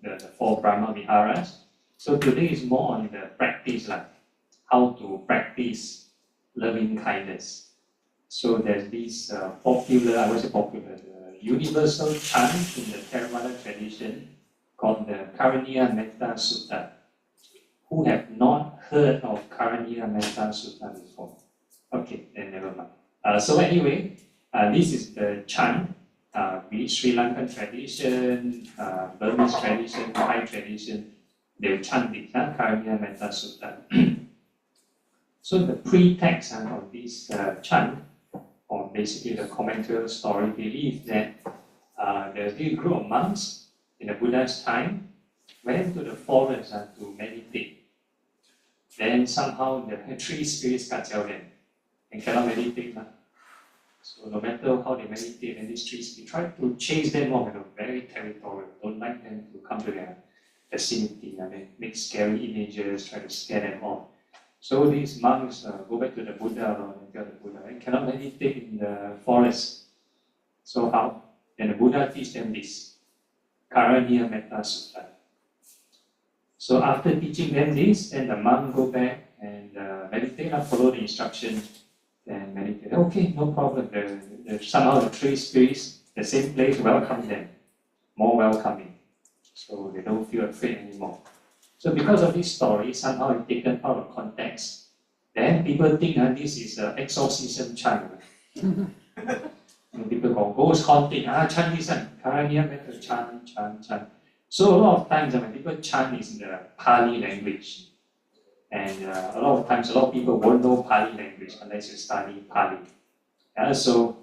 the four Brahma Viharas. So today is more on the practice, like how to practice loving kindness. So there's this popular, I would say popular, the universal chant in the Theravada tradition called the Karaniya Metta Sutta. Who have not heard of Karaniya Metta Sutta before? Okay, then never mind. So anyway, this is the chant, be it Sri Lankan tradition, Burmese tradition, Thai tradition, they'll chant it, Karaniya Metta Sutta. So the pretext of this chant, or basically the commentary story, believes that there's this group of monks in the Buddha's time went to the forest to meditate. Then somehow the three spirits got them and cannot meditate. So no matter how they meditate, and these three spirits try to chase them off, very territorial, don't like them to come to their vicinity. They make scary images, try to scare them off. So these monks go back to the Buddha and tell the Buddha, I cannot meditate in the forest. So how? Then the Buddha teach them this, Karaniya Metta Sutta. So after teaching them this, then the monk go back and meditate, follow the instruction, and meditate. Okay, no problem. Somehow the three spirits, the same place, welcome them, more welcoming. So they don't feel afraid anymore. So because of this story, somehow it's taken out of context. Then people think this is an exorcism chant. People go ghost haunting, chant this one, Karaniya Metta, chant. So a lot of times when people chant is in the Pali language. And a lot of times, a lot of people won't know Pali language unless you study Pali. So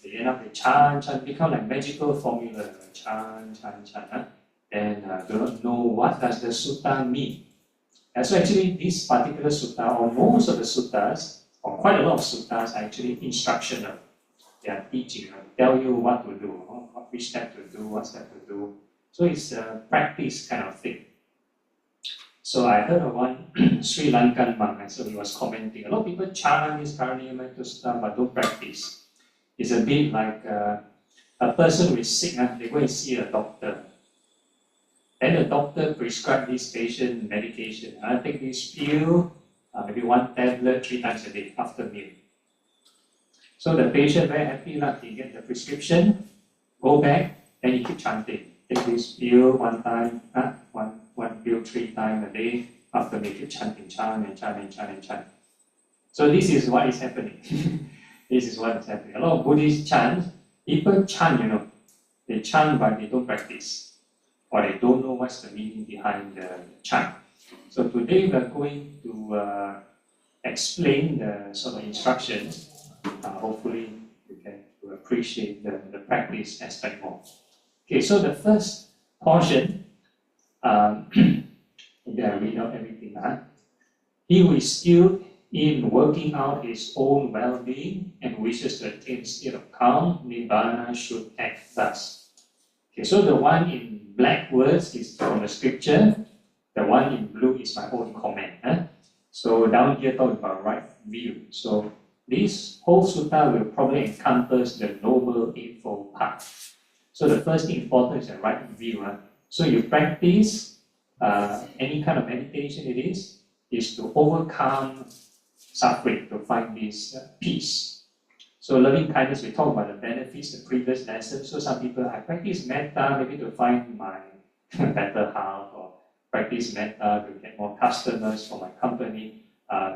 they end up with chant, become like magical formula, chant. And do not know what does the sutta mean. So actually this particular sutta, or most of the suttas, or quite a lot of suttas, are actually instructional. They are teaching, tell you what to do, which step to do, what step to do. So it's a practice kind of thing. So I heard of one Sri Lankan monk, so he was commenting, a lot of people chant this Karaniya Metta Sutta, but don't practice. It's a bit like a person who is sick, they go and see a doctor. Then the doctor prescribes this patient medication. Take this pill, maybe one tablet 3 times a day after meal. So the patient very happy, he get the prescription, go back, and he keep chanting. Take this pill 1 time, one pill 3 times a day, after meal, keep chanting, chant. So this is what is happening. This is what is happening. A lot of Buddhists chant, people chant, they chant but they don't practice. Or they don't know what's the meaning behind the chant. So today we are going to explain the sort of instructions. Hopefully you can appreciate the practice aspect more. Okay, so the first portion, maybe I read out everything. He who is skilled in working out his own well-being and wishes to attain a state of calm, nibbana, should act thus. Okay, so the one in black words is from the scripture, the one in blue is my own comment. So down here talk about right view. So this whole sutta will probably encompass the Noble Eightfold Path. So the first thing important is the right view. So you practice any kind of meditation it is to overcome suffering, to find this peace. So loving kindness, we talk about the benefits, the previous lesson. So some people, I practice metta maybe to find my better health, or practice metta to get more customers for my company.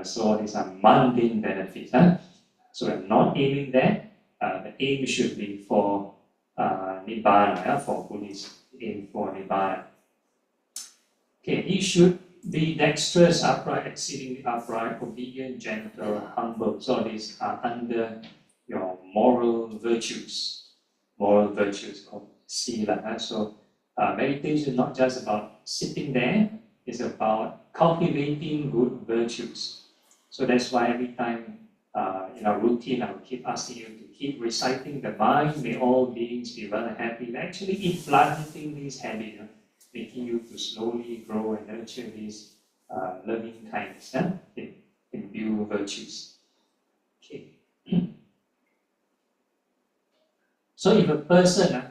So all these are mundane benefits. So we're not aiming there. The aim should be for nibbana, for Buddhists, aim for nibbana. Okay, he should be dexterous, upright, exceedingly upright, obedient, gentle, humble. So these are under your moral virtues called sila. So meditation is not just about sitting there, it's about cultivating good virtues. So that's why every time in our routine, I will keep asking you to keep reciting the mind, may all beings be well and happy. We're actually implanting this habit, making you to slowly grow and nurture these loving kindness, imbue virtues. Okay. So if a person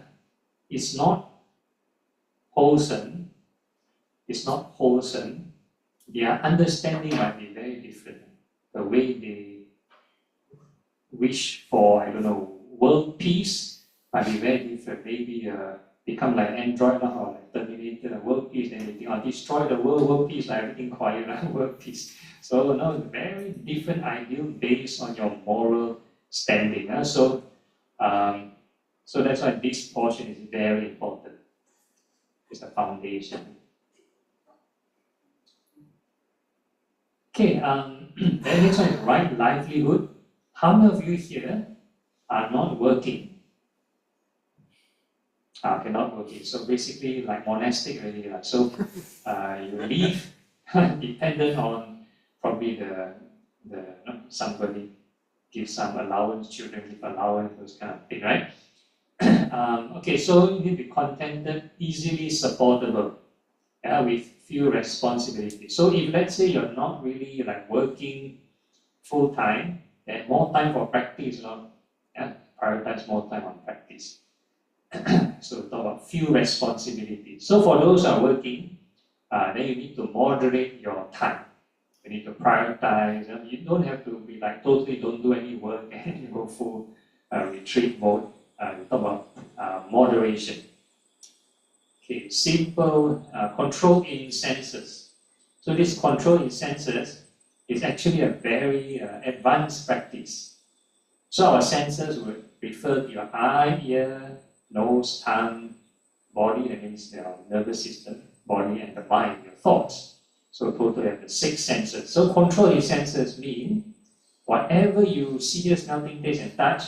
is not wholesome, is not wholesome, their understanding might be very different. The way they wish for, I don't know, world peace might be very different. Maybe become like Android or like Terminator, world peace, then they think, I'll destroy the world peace, like everything quiet, world peace. So very different ideal based on your moral standing. So that's why this portion is very important. It's the foundation. Okay, then next one is right livelihood. How many of you here are not working? Cannot working. So basically, like monastic really. So you live dependent on probably somebody give some allowance, children give allowance, those kind of thing, right? Okay, so you need to be contented, easily supportable, with few responsibilities. So if let's say you're not really like working full time, then more time for practice, prioritize more time on practice. So talk about few responsibilities. So for those who are working, then you need to moderate your time. You need to prioritize. You don't have to be like totally don't do any work and you go full retreat mode. We talk about moderation. Okay, simple control in senses. So this control in senses is actually a very advanced practice. So our senses would refer to your eye, ear, nose, tongue, body, that means your nervous system, body, and the mind, your thoughts. So total you have the 6 senses. So control in senses mean whatever you see, hear, smell, think, taste, and touch,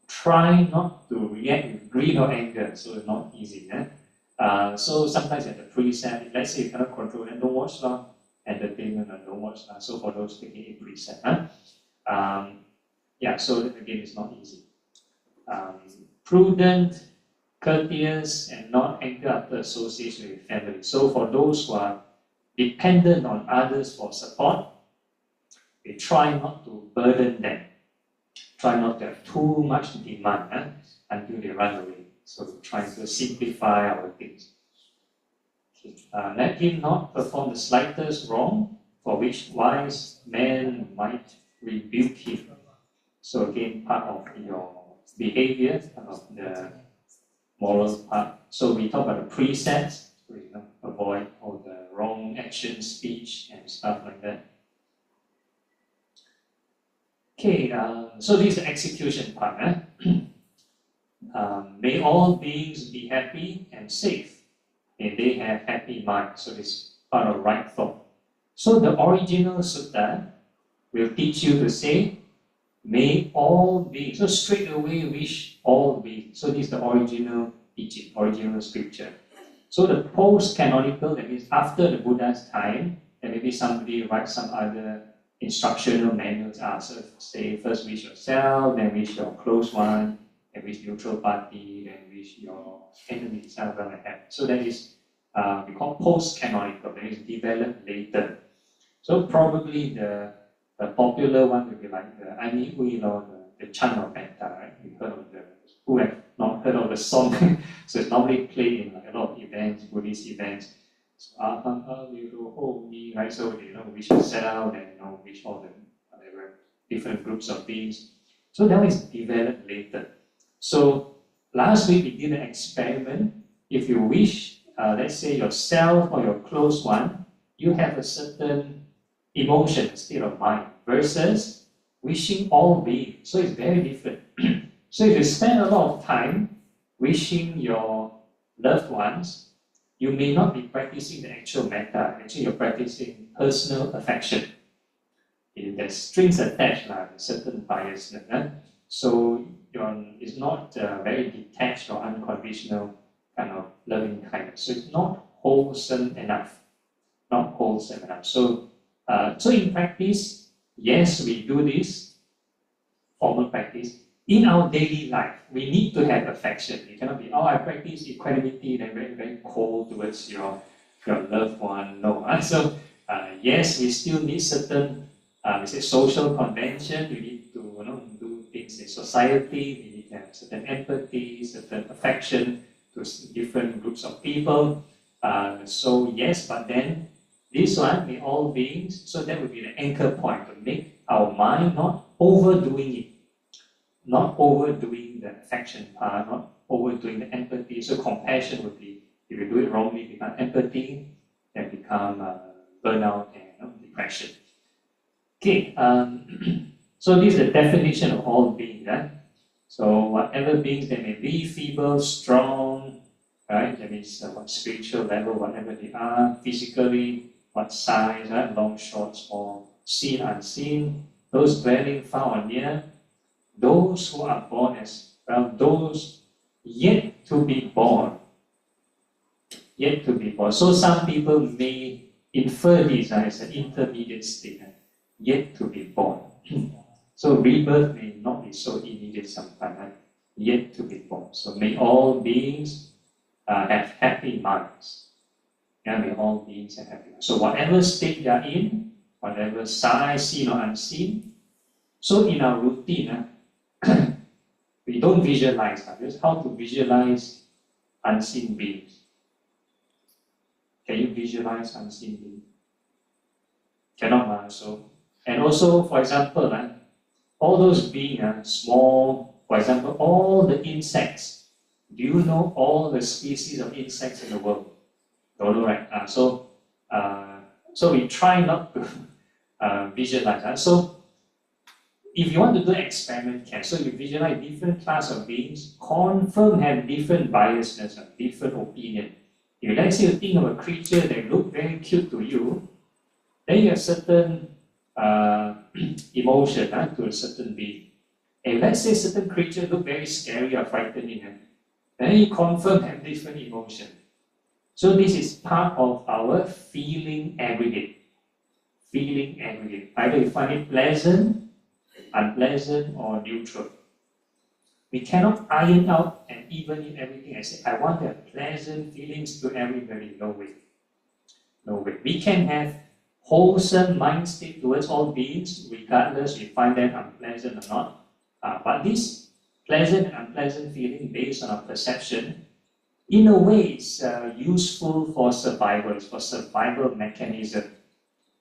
try not to react with greed or anger. So it's not easy. So sometimes at the preset, if let's say you cannot control, then don't watch entertainment and don't watch. So for those taking a preset. So again, it's not easy. Prudent, courteous, and not anger after association with family. So for those who are dependent on others for support, we try not to burden them. Try not to have too much demand until they run away. So trying to simplify our things. Okay. Let him not perform the slightest wrong, for which wise men might rebuke him. So again, part of your behavior, part of the moral part. So we talk about the precepts, avoid all the wrong action, speech, and stuff like that. Okay, so this is the execution part. May all beings be happy and safe. May they have happy minds. So this is part of right thought. So the original sutta will teach you to say, may all beings. So straight away wish all beings. So this is the original teaching, original scripture. So the post-canonical, that means after the Buddha's time, then maybe somebody writes some other instructional manuals. So say first wish yourself, then wish your close one, then wish neutral party, then wish your enemy, something like that. So that is we call post-canonical, that is developed later. So probably the popular one will be like the Ani Hui or the Chan of Metta, right? You heard of who have not heard of the song? So it's normally played in like a lot of events, Buddhist events. So right? So they wish yourself and wish all the whatever different groups of beings. So that is developed later. So last week we did an experiment. If you wish, let's say yourself or your close one, you have a certain emotion, a state of mind, versus wishing all beings. So it's very different. So if you spend a lot of time wishing your loved ones, you may not be practicing the actual metta. Actually, you're practicing personal affection. There's strings attached, a certain biasness. So it's not very detached or unconditional kind of loving kindness. So it's not wholesome enough. Not wholesome enough. So in practice, yes, we do this, formal practice. In our daily life, we need to have affection. You cannot be, I practice equanimity, then very, very cold towards your loved one. No. So yes, we still need certain we say social convention. You need to do things in society. We need to have certain empathy, certain affection to different groups of people. So yes, but then this one, may all beings, so that would be the anchor point to make our mind not overdoing it, not overdoing the affection part, not overdoing the empathy. So compassion would be, if you do it wrongly, become empathy, then become burnout and depression. Okay, so this is the definition of all beings. Right? So whatever beings they may be, feeble, strong, right? That means what spiritual level, whatever they are, physically, what size, right? Long, short, small, seen, unseen, those dwelling far or near, those who are born as well, those yet to be born. Yet to be born. So some people may infer this as an intermediate state, yet to be born. So rebirth may not be so immediate sometimes, right? Yet to be born. So may all beings have happy minds. Yeah, may all beings have happy minds. So whatever state they are in, whatever size, seen or unseen, so in our routine, we don't visualize. Just how to visualize unseen beings. Can you visualize unseen beings? Cannot. So, and also, for example, all those beings small, for example, all the insects. Do you know all the species of insects in the world? Don't know, right? So we try not to visualize. So if you want to do an experiment, so you visualize different class of beings, confirm have different biasness and different opinion. If let's say you think of a creature that look very cute to you, then you have certain emotion to a certain being. And let's say certain creature look very scary or frightening, then you confirm have different emotion. So this is part of our feeling aggregate. Feeling aggregate. Either you find it pleasant, unpleasant, or neutral. We cannot iron out and even in everything and say, I want to have pleasant feelings to everybody. No way. No way. We can have wholesome mind state towards all beings, regardless we find them unpleasant or not. But this pleasant and unpleasant feeling based on our perception, in a way, it's useful for survival. It's for survival mechanism.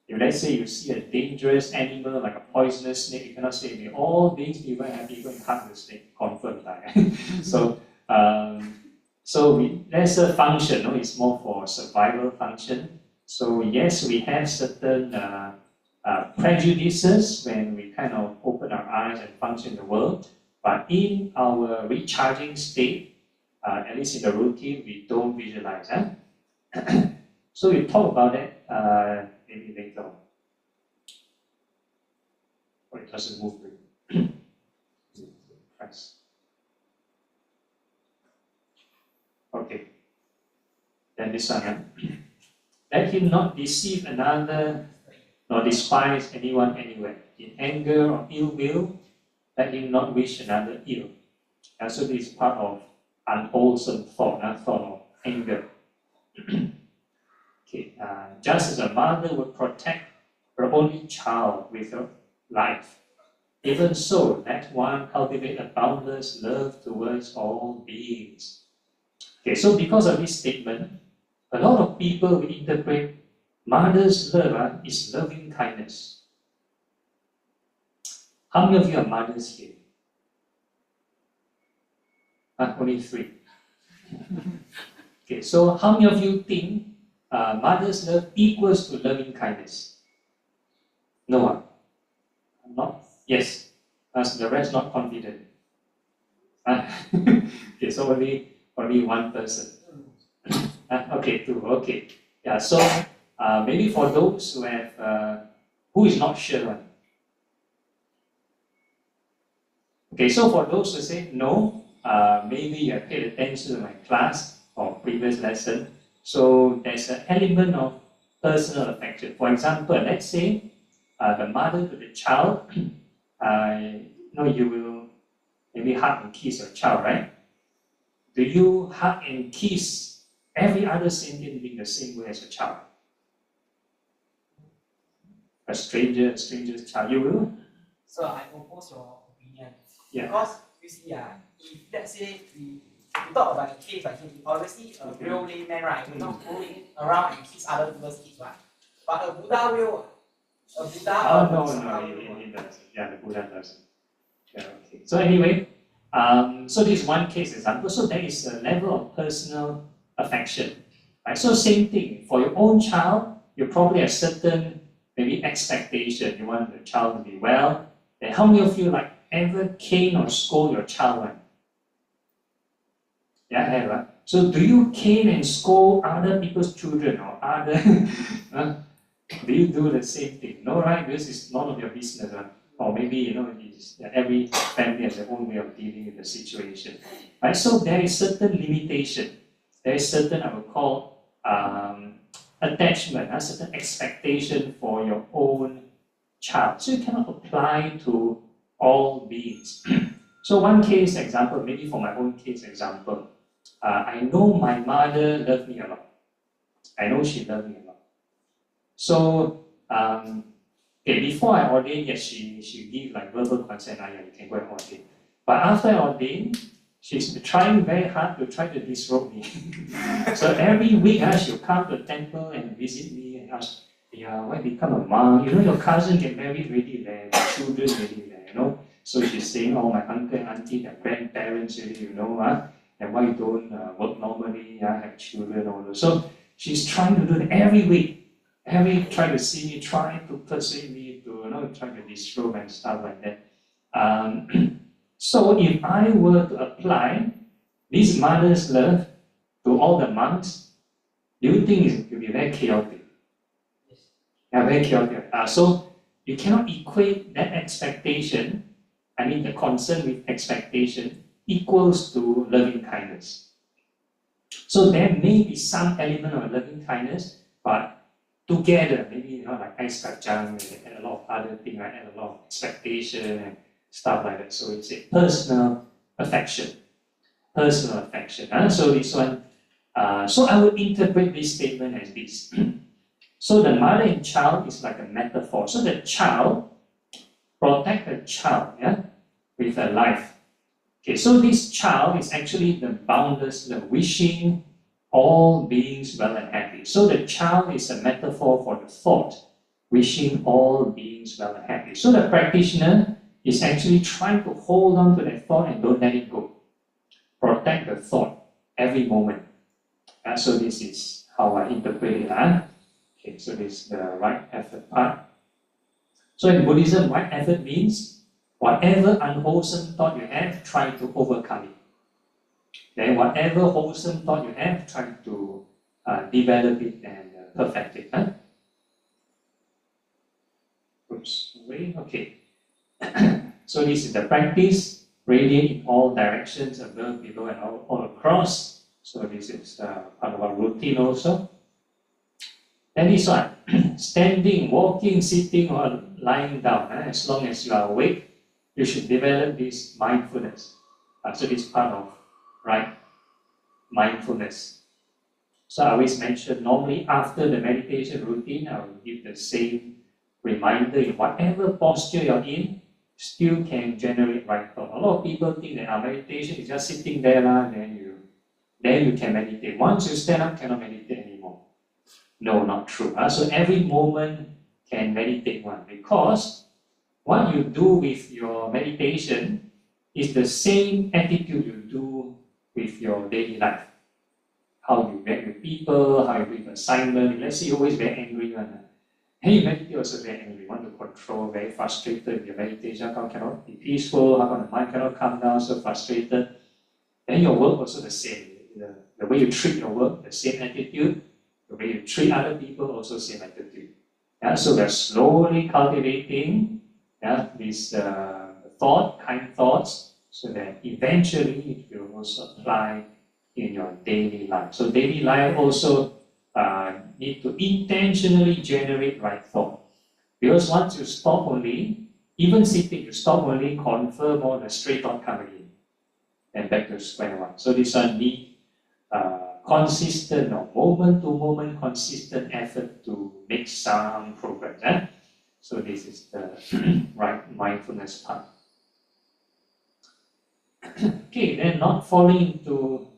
If let's say you see a dangerous animal like a poisonous snake, you cannot say, all beings be very happy, go and hug the snake, confirm that. So there's a function, no? It's more for survival function. So yes, we have certain prejudices when we kind of open our eyes and function in the world, but in our recharging state, at least in the routine, we don't visualize. So we talk about that maybe later on. Or it doesn't move really. Press. Okay. Then this one. Let him not deceive another, nor despise anyone anywhere. In anger or ill will, let him not wish another ill. And so this is part of unwholesome thought, thought of anger. Okay, just as a mother would protect her only child with her life, even so, let one cultivate a boundless love towards all beings. Okay, so because of this statement, a lot of people will interpret mother's love is loving kindness. How many of you are mothers here? Only 3. Okay, so how many of you think mother's love equals to loving kindness? No one? Not? Yes. The rest not confident. Okay, so only one person. Okay, 2. Okay. Yeah, so maybe for those who have, who is not sure. Okay, so for those who say no, maybe you have paid attention to my class or previous lesson. So there's an element of personal affection. For example, let's say the mother to the child, you will maybe hug and kiss your child, right? Do you hug and kiss every other sentient being the same way as a child? A stranger's child, you will? So I oppose your opinion. Yeah. Because you see, if let's say we you talk about a case like him, obviously a real layman, right, will not go in around and kiss other people's kids, right? But a Buddha will. A Buddha. Oh no, he doesn't. Yeah, the Buddha doesn't. Yeah, okay. So anyway, so this is one case example. So there is a level of personal affection. Right? So same thing for your own child. You probably have certain maybe expectation. You want the child to be well. Then how many of you like ever cane or scold your child? Right? Yeah, I have. Right? So do you cane and scold other people's children or other? Do you do the same thing? No, right? This is none of your business. Right? Or maybe every family has their own way of dealing with the situation. Right? So there is certain limitation. There is certain I would call attachment, a certain expectation for your own child. So you cannot apply to all beings. So one case example, maybe for my own case example, I know my mother loved me a lot. I know she loved me a lot. So before I ordained, yes, she gave like verbal consent, yeah, you can go and ordain. But after I ordained, she's trying very hard to try to disrobe me. So every week she'll come to the temple and visit me and ask, yeah, why become a monk? Your cousin get married already there, children already there, So she's saying, oh, my uncle and auntie, their grandparents already, and why you don't work normally, have children, all those. So she's trying to do it every week. Try to see me, try to persuade me to, try to disrobe and stuff like that. So if I were to apply this mother's love to all the monks, do you think it will be very chaotic? Yes. Yeah, very chaotic. So you cannot equate that expectation, the concern with expectation equals to loving kindness. So there may be some element of loving kindness, but together, maybe like ice kacang, and a lot of other things, right? And a lot of expectation and stuff like that. So it's a personal affection. Personal affection. So this one, so I would interpret this statement as this. So the mother and child is like a metaphor. So the child protect the child, with a life. Okay, so this child is actually the boundless love, wishing all beings well and happy. So the child is a metaphor for the thought, wishing all beings well and happy. So the practitioner is actually trying to hold on to that thought and don't let it go. Protect the thought every moment. So this is how I interpret it. Okay, so this is the right effort part. So in Buddhism, right effort means whatever unwholesome thought you have, try to overcome it. Then whatever wholesome thought you have, try to develop it and perfect it. Oops, okay. So this is the practice, radiate in all directions, above, below, and all across. So this is part of our routine also. Then this one, standing, walking, sitting, or lying down. As long as you are awake, you should develop this mindfulness. So this is part of right mindfulness. So I always mention, normally after the meditation routine, I will give the same reminder in whatever posture you're in, still can generate right thought. A lot of people think that meditation is just sitting there, then you can meditate. Once you stand up, cannot meditate anymore. No, not true. So every moment can meditate one, because what you do with your meditation is the same attitude you do with your daily life. How you react with people, how you do with assignment. Let's say you're always very angry. Hey, you meditate also very angry. You want to control, very frustrated with your meditation. How come cannot be peaceful? How come the mind cannot calm down, so frustrated? Then your work also the same. The way you treat your work, the same attitude. The way you treat other people, also same attitude. So we're slowly cultivating these kind thoughts, so that eventually it will also apply in your daily life. So daily life also need to intentionally generate right thought. Because once you stop only, even sitting, you stop only, confirm all the stray thought coming in. And back to square one. So this one need consistent or moment-to-moment consistent effort to make some progress. So this is the right mindfulness part. Okay, then not falling into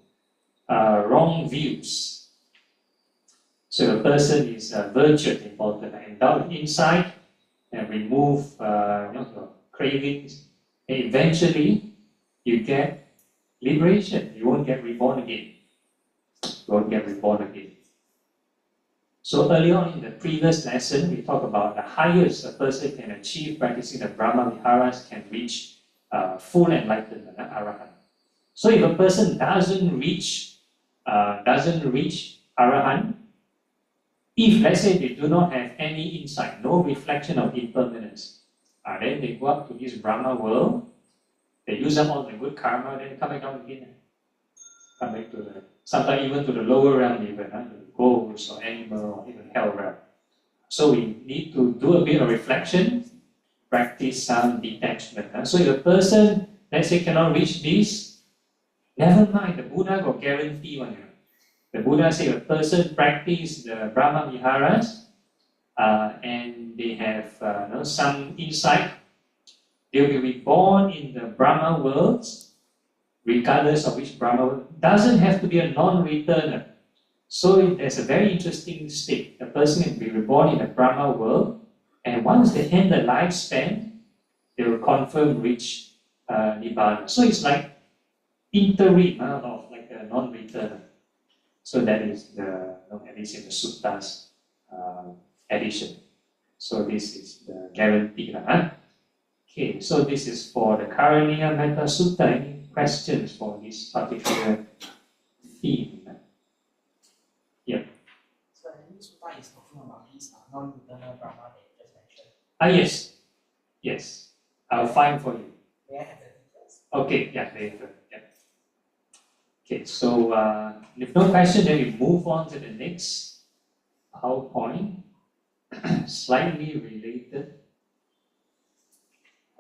wrong views. So a person is virtuous, important, endowed with insight, and remove your cravings. And eventually, you get liberation. You won't get reborn again. You won't get reborn again. So earlier on in the previous lesson, we talked about the highest a person can achieve practicing the Brahma Viharas can reach full enlightenment, Arahant. So if a person doesn't reach Arahant, if let's say they do not have any insight, no reflection of impermanence, then they go up to this Brahma world, they use up all the good karma, then come back down again. Come back to the, sometimes even to the lower realm, even the ghosts or animal or even hell realm. So we need to do a bit of reflection, practice some detachment. So if a person, let's say, cannot reach this, never mind, the Buddha got guarantee one. The Buddha said a person practice the Brahma Viharas and they have some insight, they'll be reborn in the Brahma worlds, regardless of which Brahma world. Doesn't have to be a non-returner. So there's a very interesting state. The person can be reborn in the Brahma world, and once they end the lifespan, they will confirm reach Nibbana. So it's like interim of like a non-returner. So that is the, at least in the suttas edition. So this is the guarantee. Okay, so this is for the Karaniya Metta Sutta. Any questions for this particular theme? Yeah. So the new sutta is talking about this non-eternal Brahma that you just mentioned. Yes. Yes. I'll find for you. May I have the details? Okay, yeah, later. Yeah. Okay, so if no question, then we move on to the next PowerPoint. Slightly related,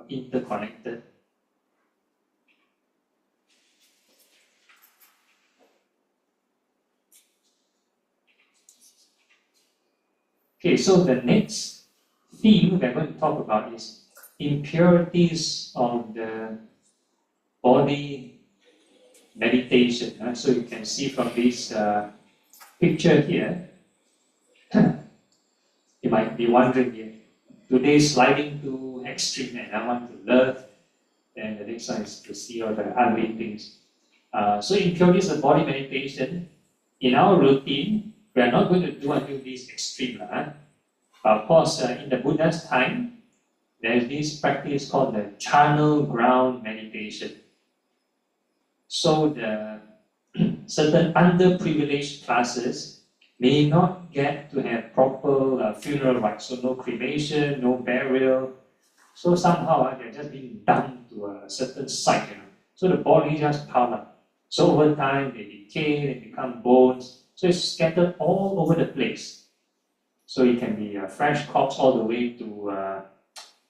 interconnected. Okay, so the next theme we're going to talk about is impurities of the body meditation. So you can see from this picture here, you might be wondering here, today sliding to extreme and I want to love, and the next one is to see all the ugly things. So impurities of body meditation, in our routine, we are not going to do until this extreme. But of course, in the Buddha's time, there is this practice called the charnel ground meditation. So the certain underprivileged classes may not get to have proper funeral rites, so no cremation, no burial. So somehow they're just being dumped to a certain site. So the body just piled up. So over time they decay, they become bones. So it's scattered all over the place. So it can be a fresh corpse all the way to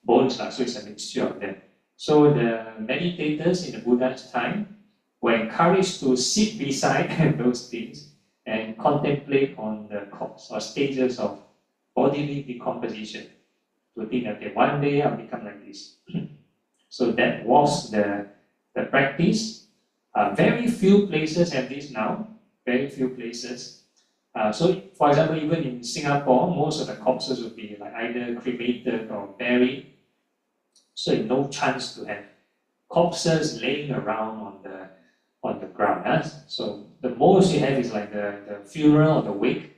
bones. So it's a mixture of them. So the meditators in the Buddha's time were encouraged to sit beside those things and contemplate on the corpse or stages of bodily decomposition. To think that okay, one day I'll become like this. So that was the practice. Very few places have this now. Very few places. So, for example, even in Singapore, most of the corpses would be like either cremated or buried. So, no chance to have corpses laying around on the ground. So, the most you have is like the funeral or the wake.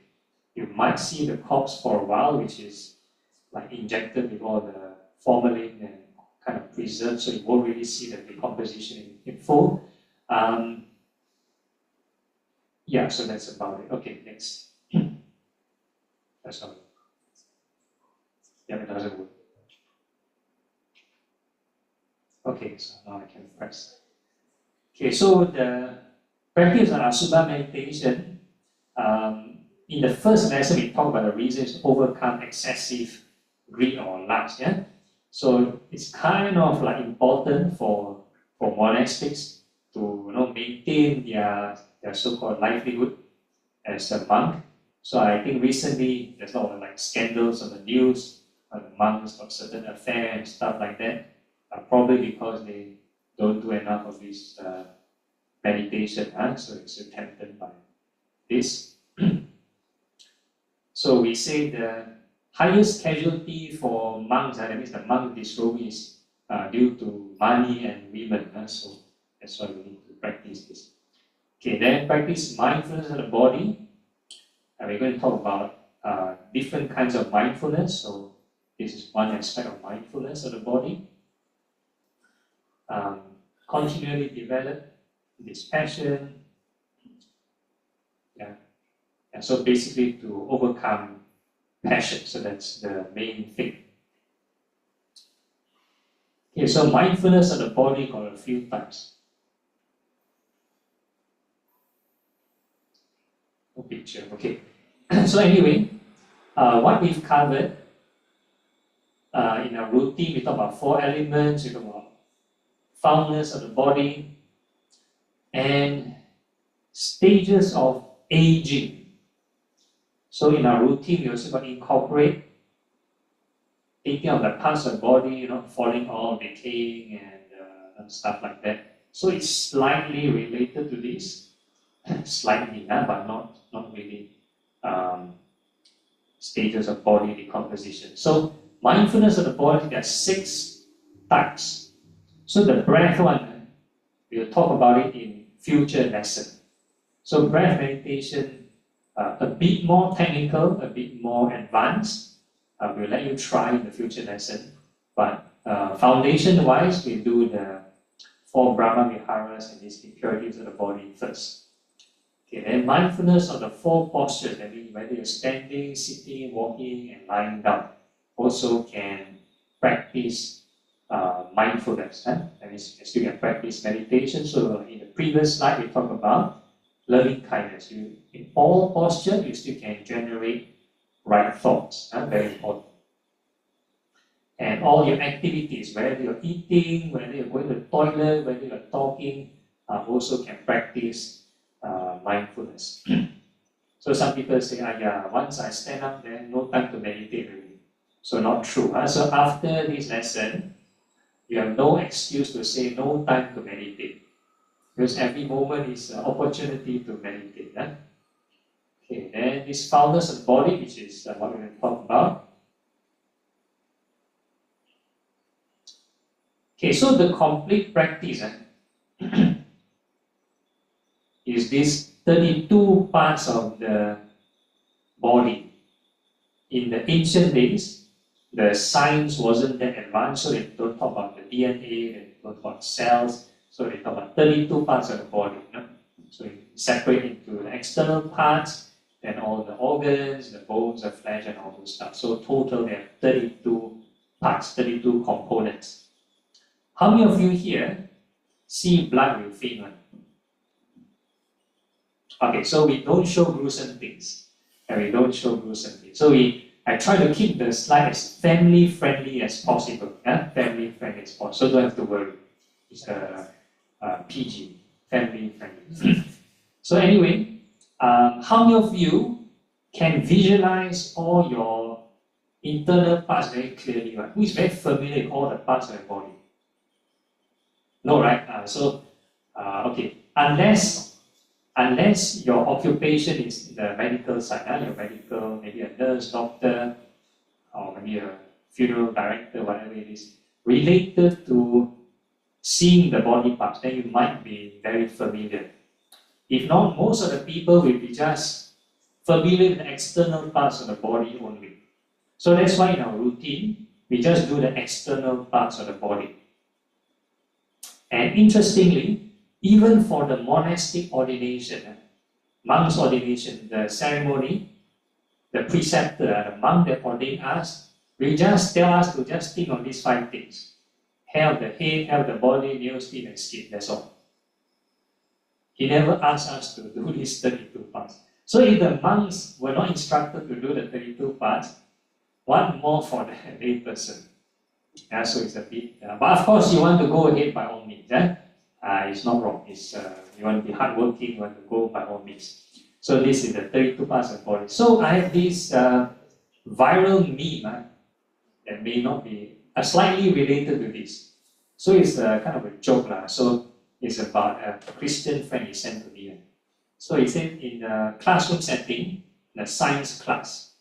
You might see the corpse for a while, which is like injected with all the formalin and kind of preserved, so you won't really see the decomposition in full. Yeah, so that's about it. Okay, next. That's all. Yeah, it doesn't work. Okay, so now I can press. Okay, so the practice of Asubha meditation, in the first lesson we talked about the reasons to overcome excessive greed or lust. Yeah, so it's kind of like important for monastics to maintain their so-called livelihood as a monk. So I think recently there's a lot of like scandals on the news, the monks got certain affair and stuff like that. Probably because they don't do enough of this meditation, so it's tempted by this. So we say the highest casualty for monks, that means the monk disrobe is due to money and women, so that's why we need to practice this. Okay, then practice mindfulness of the body. We're going to talk about different kinds of mindfulness, so this is one aspect of mindfulness of the body. Continually develop dispassion. And so basically to overcome passion, so that's the main thing. Okay, so mindfulness of the body got a few types. No picture, okay. So anyway, what we've covered in our routine, we talk about 4 elements, we talk about foundness of the body, and stages of aging. So in our routine, we also got to incorporate thinking of the parts of the body, falling off, decaying, and stuff like that. So it's slightly related to this, slightly, but not really stages of body decomposition. So mindfulness of the body, there are 6 types. So the breath one, we'll talk about it in future lesson. So breath meditation, a bit more technical, a bit more advanced. We'll let you try in the future lesson. But foundation-wise, we do the 4 Brahma Viharas and these impurities of the body first. Okay, then mindfulness of the 4 postures, that means whether you're standing, sitting, walking, and lying down, also can practice mindfulness. That means you still can practice meditation. So in the previous slide, we talked about loving kindness. In all postures, you still can generate right thoughts. Very important. And all your activities, whether you're eating, whether you're going to the toilet, whether you're talking, also can practice mindfulness. So some people say, once I stand up, then no time to meditate really. So not true. So after this lesson, you have no excuse to say no time to meditate. Because every moment is an opportunity to meditate. Okay, then this foundness of the body, which is what we're going to talk about. Okay, so the complete practice is these 32 parts of the body. In the ancient days, the science wasn't that advanced, so they don't talk about the DNA, they don't talk about cells. So they talk about 32 parts of the body. So you separate into the external parts, then all the organs, the bones, the flesh, and all those stuff. So total there are 32 parts, 32 components. How many of you here see blood will faint? Okay, so we don't show gruesome things. And we don't show gruesome things. So I try to keep the slide as family friendly as possible. Family friendly as possible. So don't have to worry. It's PG, family friendly. So anyway, how many of you can visualize all your internal parts very clearly? Right? Who is very familiar with all the parts of the body? No, right? Okay. Unless your occupation is the medical side, you're medical, maybe a nurse, doctor, or maybe a funeral director, whatever it is, related to seeing the body parts, then you might be very familiar. If not, most of the people will be just familiar with the external parts of the body only. So that's why in our routine, we just do the external parts of the body. And interestingly, even for the monastic ordination, monk's ordination, the ceremony, the preceptor, the monk that ordained us, will just tell us to just think of these 5 things. Hair of the head, hair of the body, nails, feet, and skin. That's all. He never asked us to do these 32 parts. So if the monks were not instructed to do the 32 parts, one more for the lay person. So it's a bit. But of course, you want to go ahead by all means. It's not wrong. It's you want to be hardworking. You want to go by all means. So this is the 32 parts of the body. So I have this viral meme that may not be slightly related to this. So it's a kind of a joke lah. So it's about a Christian friend he sent to me. So he said in a classroom setting, in a science class.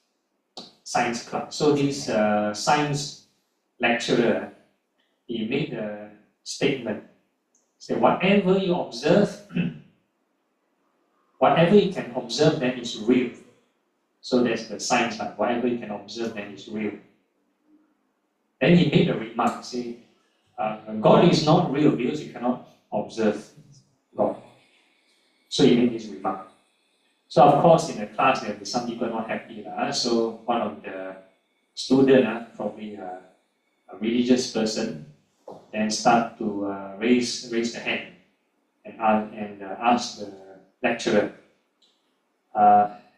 So this science lecturer, he made a statement. Say whatever you observe, whatever you can observe, then is real. So that's the science part. Whatever you can observe, then is real. Then he made a remark, say, God is not real because you cannot observe God. So he made this remark. So of course, in the class, there will be some people not happy. So one of the students, probably a religious person, then start to raise the hand and ask the lecturer,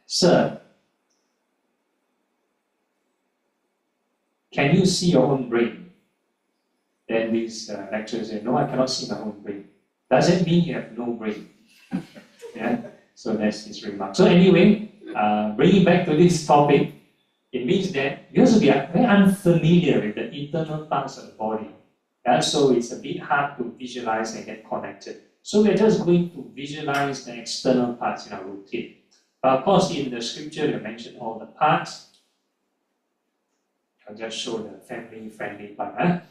Sir, can you see your own brain? Then this lecturer said, no, I cannot see my own brain. Does it mean you have no brain? Yeah. So that's his remark. So anyway, bringing back to this topic, it means that because we are very unfamiliar with the internal parts of the body, so it's a bit hard to visualize and get connected. So we're just going to visualize the external parts in our routine. But of course, in the scripture, we mentioned all the parts. I'll just show the family-friendly part.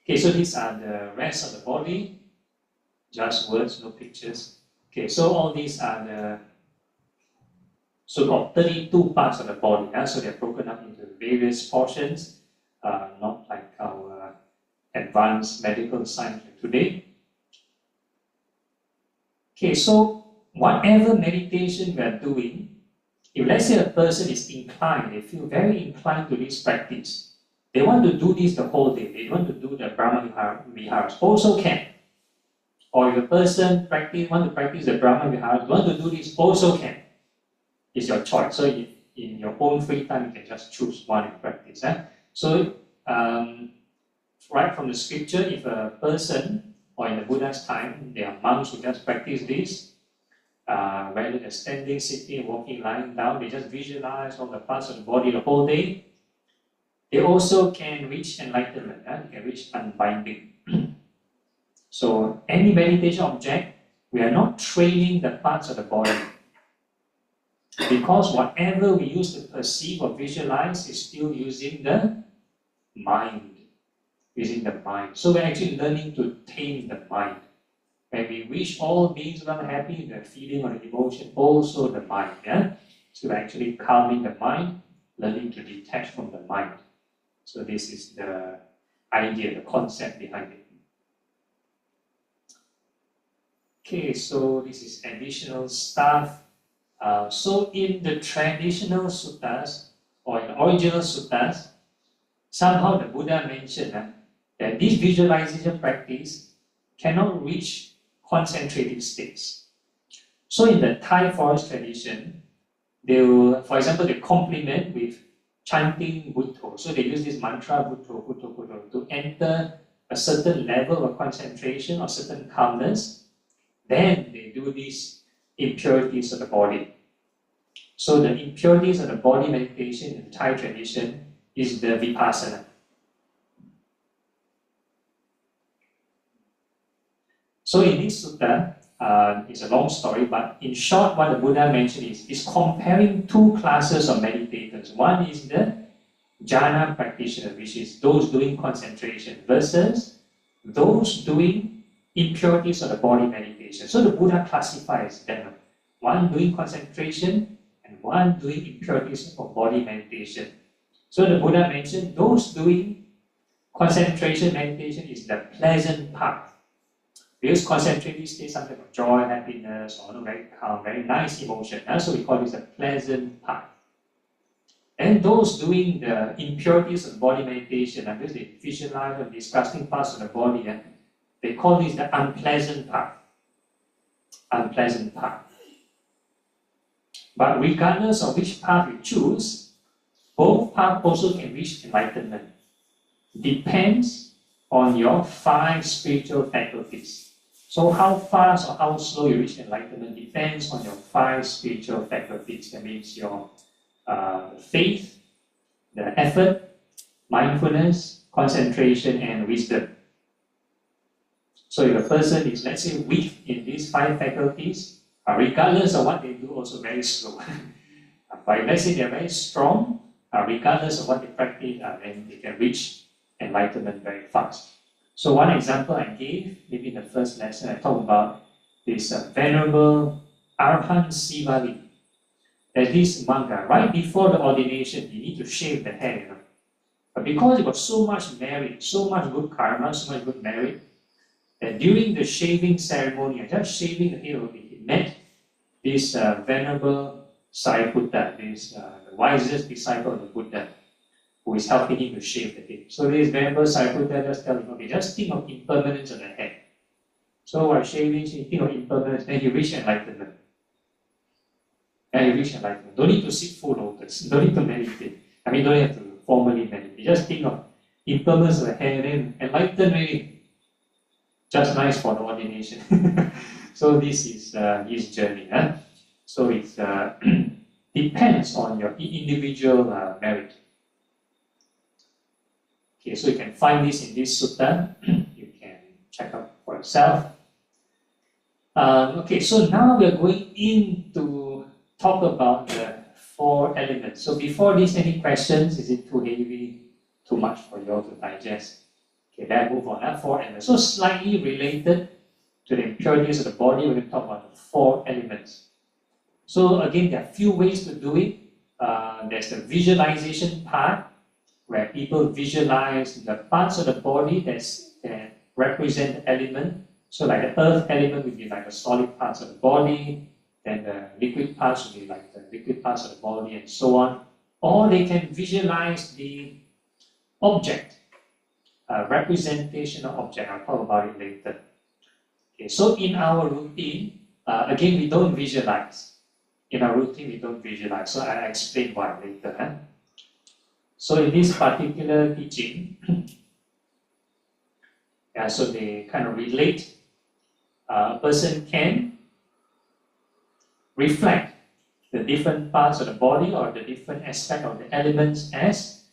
Okay, so these are the rest of the body. Just words, no pictures. Okay, so all these are the so-called 32 parts of the body. So they're broken up into various portions, not like our advanced medical science today. Okay, so whatever meditation we are doing, if let's say a person is inclined, they feel very inclined to this practice, they want to do this the whole day, they want to do the Brahma Viharas, also can. Or if a person want to practice the Brahma Viharas, want to do this, also can. It's your choice. So in your own free time, you can just choose one and practice. So right from the scripture, if a person, or in the Buddha's time, there are monks who just practice this, whether they're standing, sitting, walking, lying down, they just visualize all the parts of the body the whole day. They also can reach enlightenment, they can reach unbinding. So any meditation object, we are not training the parts of the body. Because whatever we use to perceive or visualize is still using the mind. So we're actually learning to tame the mind. When we wish all beings to be happy, the feeling or the emotion, also the mind. So we're actually calming the mind, learning to detach from the mind. So this is the idea, the concept behind it. Okay, so this is additional stuff. So in the traditional suttas, or in the original suttas, somehow the Buddha mentioned that this visualization practice cannot reach concentrated states. So in the Thai forest tradition, they will, for example, they complement with chanting Buddho. So they use this mantra, Buddho, Buddho, Buddho, to enter a certain level of concentration or certain calmness. Then they do these impurities of the body. So the impurities of the body meditation in the Thai tradition is the vipassana. So in this sutta, it's a long story, but in short, what the Buddha mentioned is comparing two classes of meditators. One is the jhana practitioner, which is those doing concentration, versus those doing impurities of the body meditation. So the Buddha classifies them. One doing concentration and one doing impurities of body meditation. So the Buddha mentioned those doing concentration meditation is the pleasant path. Because concentrated state something of joy, happiness, or very calm, very nice emotion. So we call this a pleasant path. And those doing the impurities of body meditation, because they visualize the disgusting parts of the body, they call this the unpleasant path. Unpleasant path. But regardless of which path you choose, both paths also can reach enlightenment. Depends on your 5 spiritual faculties. So how fast or how slow you reach enlightenment depends on your 5 spiritual faculties. That means your faith, the effort, mindfulness, concentration, and wisdom. So if a person is, let's say, weak in these 5 faculties, regardless of what they do, also very slow. But if let's say they're very strong, regardless of what they practice, then they can reach enlightenment very fast. So one example I gave, maybe in the first lesson, I talked about this Venerable Arhan Sivali. There's this monk, right before the ordination, he need to shave the hair, you know. But because he got so much merit, so much good karma, so much good merit, that during the shaving ceremony, just shaving the hair, he met this Venerable Sariputta, this the wisest disciple of the Buddha, who is helping him to shave the hair. So this Venerable Sariputta just tell him, okay, just think of impermanence of the hair. So while shaving, he think of impermanence, then he reach enlightenment. And he reach enlightenment. Don't need to sit full lotus, don't need to meditate. I mean, don't have to formally meditate. Just think of impermanence of the hair, then enlighten really. Just nice for the ordination. So this is his journey. So it depends on your individual merit. Okay, so you can find this in this sutta. You can check out for yourself. Okay, so now we are going in to talk about the 4 elements. So before this, any questions? Is it too heavy, too much for you all to digest? Okay, then move on. 4 elements. So slightly related to the impurities of the body, we're going to talk about the 4 elements. So again, there are a few ways to do it. There's the visualization part, where people visualize the parts of the body that represent the element. So like the earth element would be like the solid parts of the body, then the liquid parts would be like the liquid parts of the body, and so on. Or they can visualize the object, representational object. I'll talk about it later. Okay, so in our routine, again, we don't visualize. In our routine, we don't visualize. So I'll explain why later. So in this particular teaching, so they kind of relate. A person can reflect the different parts of the body or the different aspect of the elements as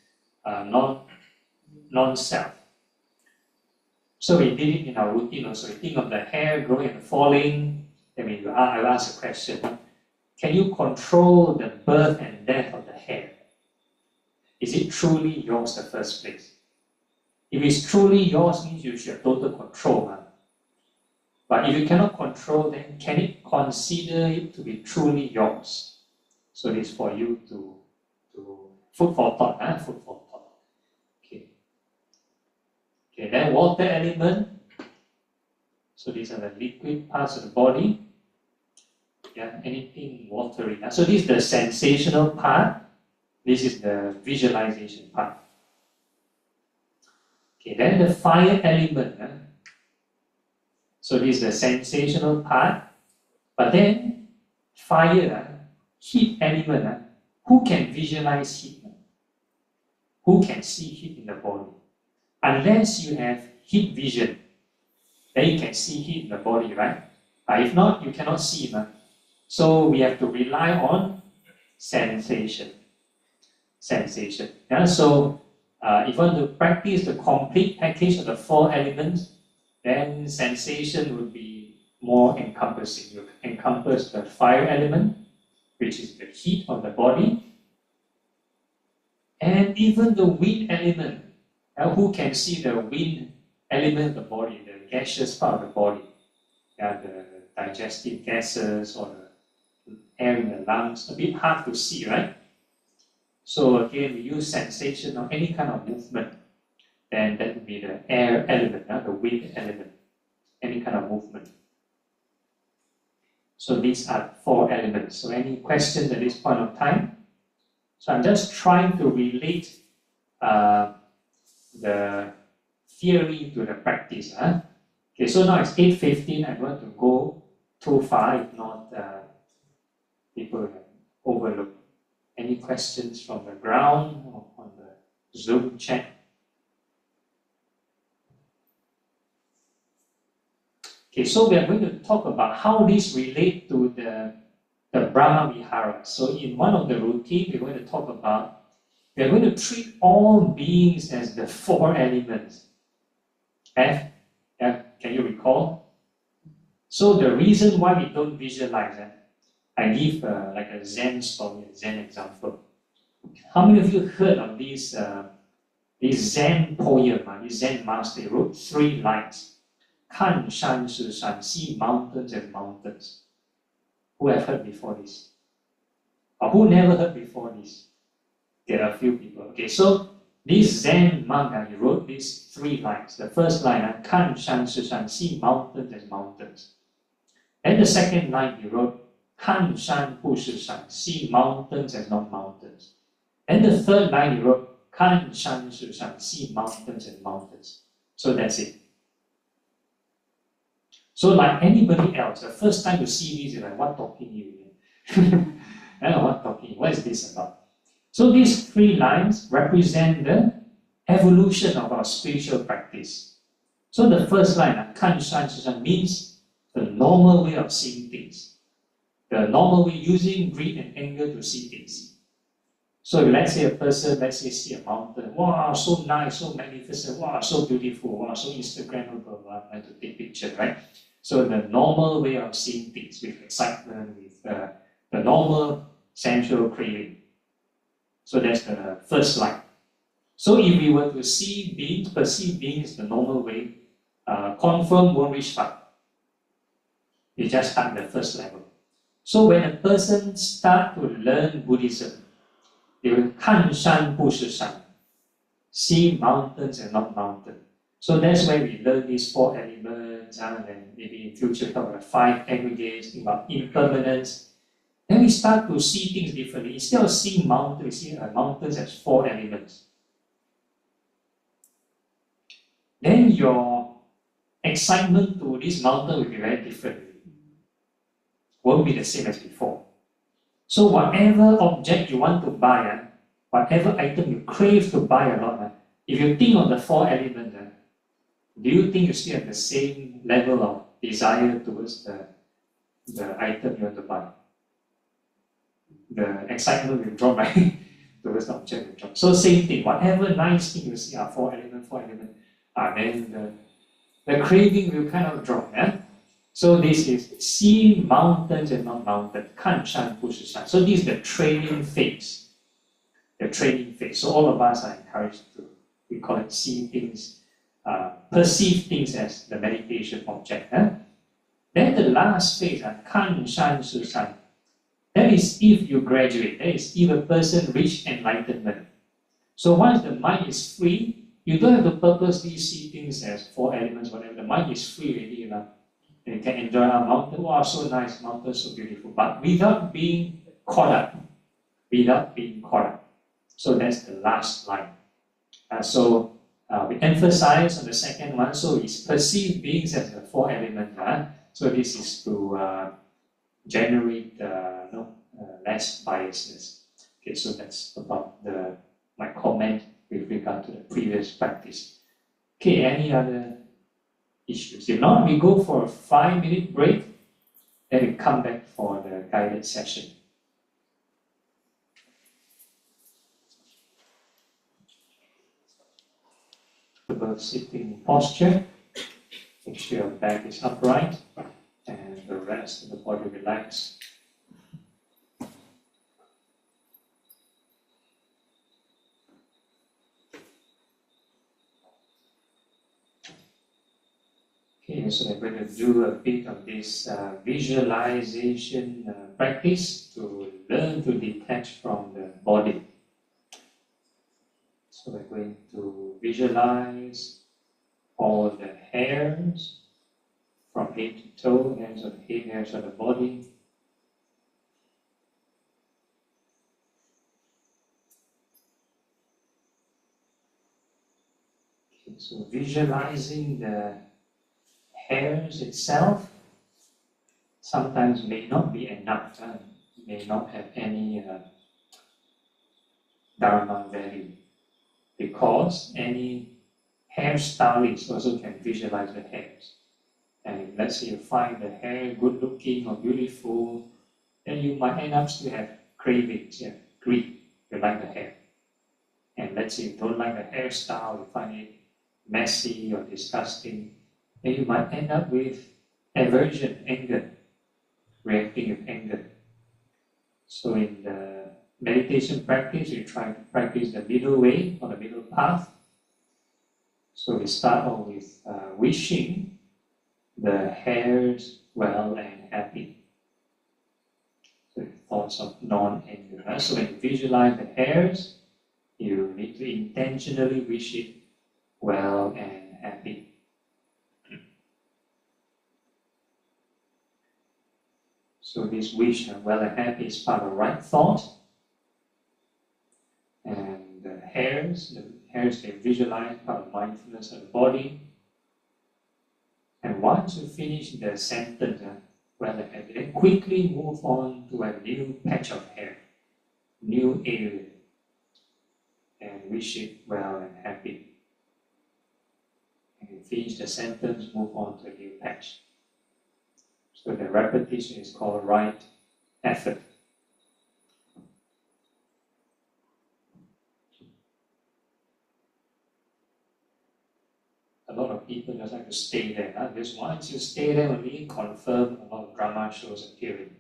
non-self. So we did it in our routine also. We think of the hair growing and falling. Then I'll ask a question. Can you control the birth and death of the hair? Is it truly yours in the first place? If it's truly yours, means you should have total control. But if you cannot control, then can it consider it to be truly yours? So this is for you to food for thought. Food for thought. Okay. Okay, then water element. So these are the liquid parts of the body. Yeah, anything watery. So this is the sensational part. This is the visualization part. Okay, then the fire element. So this is the sensational part. But then fire, heat element. Who can visualize heat? Who can see heat in the body? Unless you have heat vision, then you can see heat in the body, right? If not, you cannot see. So we have to rely on sensation. Sensation. So if you want to practice the complete package of the 4 elements, then sensation would be more encompassing. You encompass the fire element, which is the heat of the body, and even the wind element. Who can see the wind element of the body, the gaseous part of the body? The digestive gases or the air in the lungs. A bit hard to see, right? So again, we use sensation or any kind of movement. Then that would be the air element, the wind element, any kind of movement. So these are 4 elements. So any questions at this point of time? So I'm just trying to relate the theory to the practice. Okay, so now it's 8:15. I want to go too far, if not people overlook. Any questions from the ground or on the Zoom chat? Okay, so we are going to talk about how this relates to the Brahma Vihara. So in one of the routine, we're going to talk about We are going to treat all beings as the four elements. F, can you recall? So the reason why we don't visualize that, I give like a Zen story, a Zen example. How many of you heard of this Zen poem? This Zen master wrote 3 lines. 看山是山, see mountains and mountains. Who have heard before this? Or who never heard before this? There are a few people. Okay, so this Zen monk, he wrote these 3 lines. The first line, 看山是山, see mountains and mountains. And the second line he wrote, 看山不是山, see mountains and not mountains. And the third line he wrote, 看山是山, see mountains and mountains. So that's it. So like anybody else, the first time you see this, you're like, what talking you? I don't know what talking, what is this about? So these 3 lines represent the evolution of our spiritual practice. So the first line, 看山是山, means the normal way of seeing things. The normal way using greed and anger to see things. So let's say a person, let's say see a mountain, wow, so nice, so magnificent, wow, so beautiful, wow, so Instagrammable, and to take pictures, right? So the normal way of seeing things with excitement, with the normal sensual craving. So that's the first line. So if we were to see beings, perceive beings the normal way, confirm won't reach far. You just start the first level. So when a person start to learn Buddhism, they will 看山不是山, see mountains and not mountains. So that's why we learn these 4 elements, and then maybe in future talk about 5 aggregates, think about impermanence. Then we start to see things differently. Instead of seeing mountains, we see mountains as 4 elements. Then your excitement to this mountain will be very different. Won't be the same as before. So whatever object you want to buy, whatever item you crave to buy a lot, if you think of the 4 elements, do you think you still have the same level of desire towards the item you want to buy? The excitement will drop, right? Towards the object will drop. So same thing, whatever nice thing you see, 4 elements, then the craving will kind of drop. So this is seeing mountains and not mountains, 看山不是山. So this is the training phase. The training phase. So all of us are encouraged to, we call it see things, perceive things as the meditation object. Then the last phase, 看山是山. That is if you graduate, that is if a person reach enlightenment. So once the mind is free, you don't have to purposely see things as 4 elements, whatever. The mind is free already. You can enjoy our mountain. Wow, so nice, mountain, so beautiful. But without being caught up. Without being caught up. So that's the last line. So we emphasize on the second one. So it's perceived beings as the 4 elements. So this is to generate less biasness. Okay, so that's about my comment with regard to the previous practice. Okay, any other issues? If not, we go for a 5-minute break, then we come back for the guided session. About sitting posture, make sure your back is upright and the rest of the body relaxed. Okay, so I'm going to do a bit of this visualization practice to learn to detach from the body. So we're going to visualize all the hairs from head to toe, hairs of the head, hairs of the body. Okay, so visualizing the hairs itself sometimes may not be enough, may not have any dharma value, because any hairstylist also can visualize the hairs. And if let's say you find the hair good looking or beautiful, then you might end up still have cravings, greed, you like the hair. and let's say you don't like the hairstyle, you find it messy or disgusting, then you might end up with aversion, anger, reacting with anger. So in the meditation practice, you try to practice the middle way or the middle path. So we start off with wishing the hairs well and happy. So thoughts of non-anger. So when you visualize the hairs, you need to intentionally wish it well and happy. So this wish well and happy is part of right thought. And the hairs they visualize part of mindfulness of the body. And once you finish the sentence, well and happy, then quickly move on to a new patch of hair, new area, and wish it well and happy. And you finish the sentence, move on to a new patch. So the repetition is called right effort. A lot of people just like to stay there. Because once you stay there, only confirm a lot of drama shows appearing.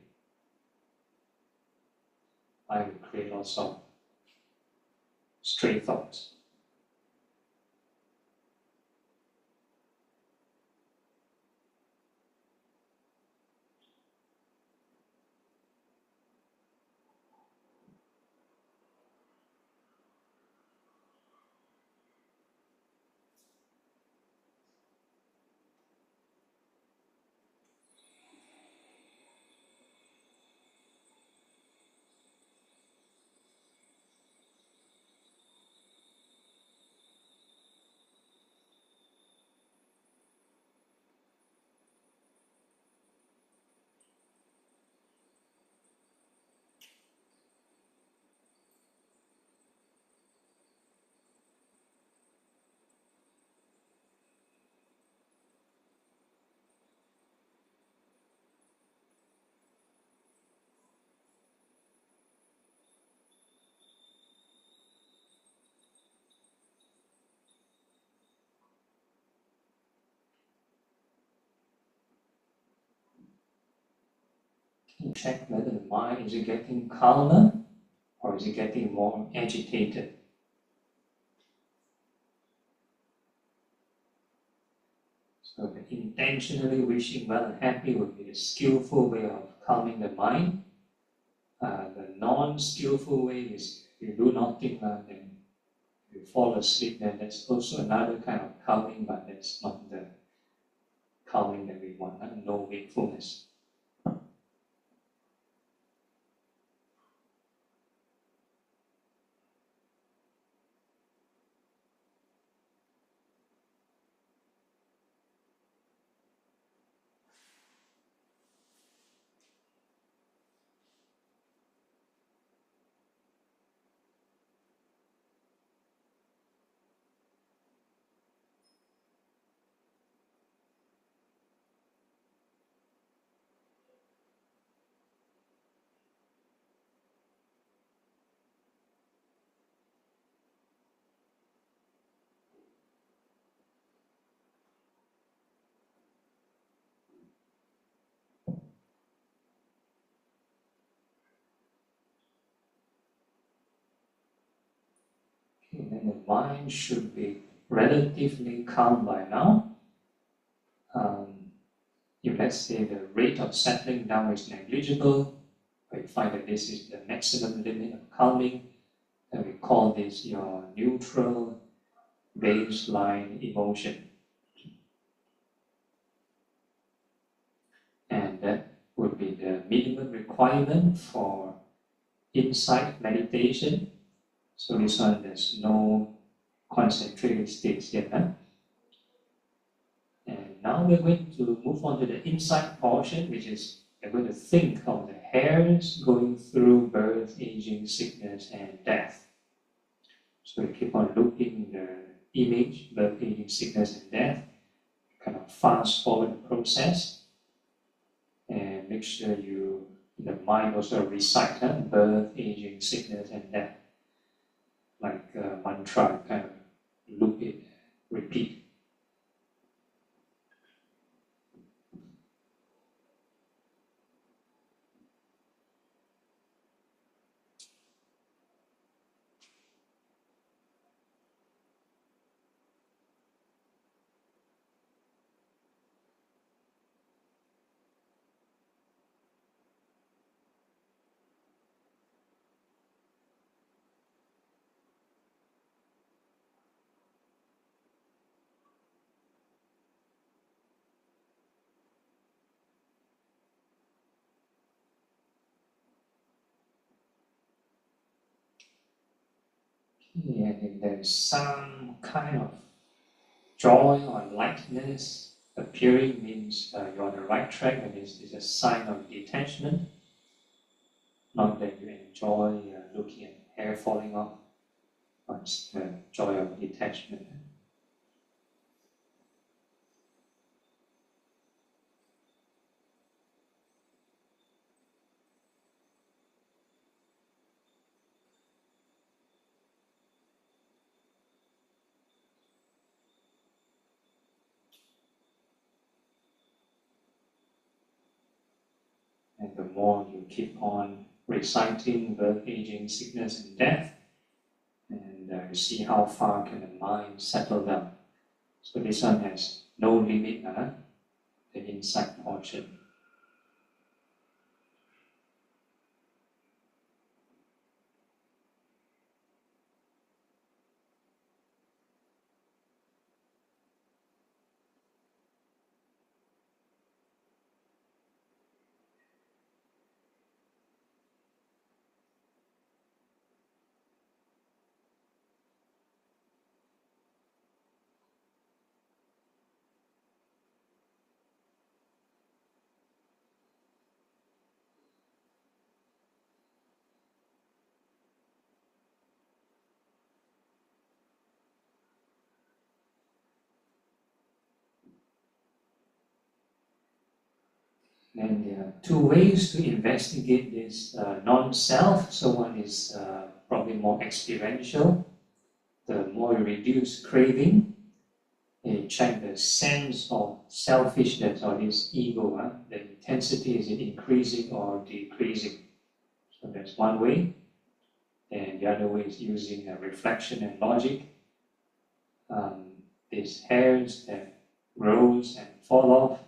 I will create lots of stray thoughts. Check whether the mind is it getting calmer or is it getting more agitated. So the intentionally wishing well and happy would be the skillful way of calming the mind. The non-skillful way is you do nothing then you fall asleep, then that's also another kind of calming, but that's not the calming that we want, no wakefulness. Okay, then the mind should be relatively calm by now. If let's say the rate of settling down is negligible, or you find that this is the maximum limit of calming, then we call this your neutral baseline emotion. And that would be the minimum requirement for insight meditation. So this one, there's no concentrated states yet. And now we're going to move on to the insight portion, which is we're going to think of the hairs going through birth, aging, sickness, and death. So we keep on looping the image, birth, aging, sickness, and death. Kind of fast forward the process, and make sure the mind also recite birth, aging, sickness, and death. like a mantra, kind of loop it, repeat. Yeah, and there's some kind of joy or lightness appearing, means you're on the right track, and it's a sign of detachment. Not that you enjoy looking at hair falling off, but it's the joy of detachment. And the more you keep on reciting birth, aging, sickness, and death, and you see how far can the mind settle down. So this one has no limit, the insight portion. And there are two ways to investigate this non-self. So one is probably more experiential. The more you reduce craving, you check the sense of selfishness or this ego. The intensity, is it increasing or decreasing? So that's one way. And the other way is using reflection and logic. These hairs that grows and fall off,